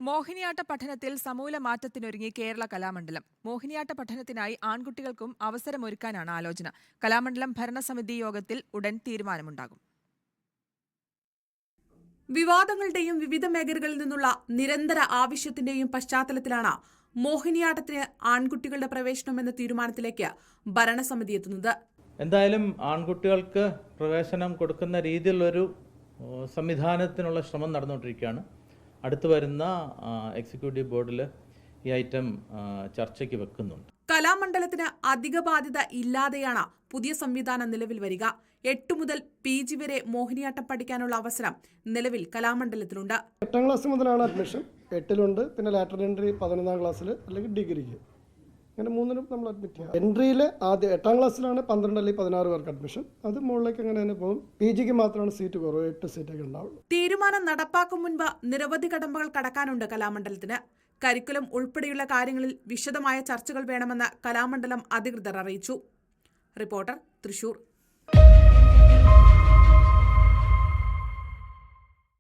മോഹിനിയാട്ട പഠനത്തിൽ സമൂല മാറ്റത്തിനൊരുങ്ങി കേരള കലാമണ്ഡലം. മോഹിനിയാട്ട പഠനത്തിനായി ആൺകുട്ടികൾക്കും അവസരമൊരുക്കാനാണ് ആലോചന. കലാമണ്ഡലം ഭരണസമിതി യോഗത്തിൽ ഉടൻ തീരുമാനമുണ്ടാകും. വിവാദങ്ങളുടെയും വിവിധ മേഖലകളിൽ നിന്നുള്ള നിരന്തര ആവശ്യത്തിന്റെയും പശ്ചാത്തലത്തിലാണ് മോഹിനിയാട്ടത്തിന് ആൺകുട്ടികളുടെ പ്രവേശനം എന്ന തീരുമാനത്തിലേക്ക് ഭരണസമിതി എത്തുന്നത്. എന്തായാലും ആൺകുട്ടികൾക്ക് പ്രവേശനം കൊടുക്കുന്ന രീതിയിലുള്ളൊരു സംവിധാനത്തിനുള്ള ശ്രമം നടന്നുകൊണ്ടിരിക്കുകയാണ്. അടുത്തു വരുന്ന എക്സിക്യൂട്ടീവ് ബോർഡിൽ ഈ ഐറ്റം ചർച്ചയ്ക്ക് വെക്കുന്നുണ്ട്. കലാമണ്ഡലത്തിന് അധിക ബാധ്യത ഇല്ലാതെയാണ് പുതിയ സംവിധാനം നിലവിൽ വരിക. 8 മുതൽ PG വരെ മോഹിനിയാട്ടം പഠിക്കാനുള്ള അവസരം നിലവിൽ കലാമണ്ഡലത്തിലുണ്ട്. 8ാം ക്ലാസ് മുതലാണ് അഡ്മിഷൻ. 8ലുണ്ട്, പിന്നെ ലാറ്ററൽ എൻട്രി 11ാം ക്ലാസ്സിൽ അല്ലെങ്കിൽ ഡിഗ്രിക്ക്, അങ്ങനെ 3നും നമ്മൾ അഡ്മിറ്റ് ചെയ്യാം. എൻട്രിയിൽ ആദ്യം 8ാം ക്ലാസ്സിലാണ് 12 അല്ലെങ്കിൽ 16 പേർക്ക് അഡ്മിഷൻ. അത് മുകളിലേക്ക് അങ്ങനെ തന്നെ പോകും. PGക്ക് മാത്രമാണ് സീറ്റ് കുറവ്, 8 സീറ്റൊക്കെ ഉണ്ടാവുള്ളൂ. തീരുമാനം നടപ്പാക്കും മുൻപ് നിരവധി കടമ്പകൾ കടക്കാനുണ്ട് കലാമണ്ഡലത്തിന്. കരിക്കുലം ഉൾപ്പെടെയുള്ള കാര്യങ്ങളിൽ വിശദമായ ചർച്ചകൾ വേണമെന്ന് കലാമണ്ഡലം അധികൃതർ അറിയിച്ചു. റിപ്പോർട്ടർ, തൃശൂർ.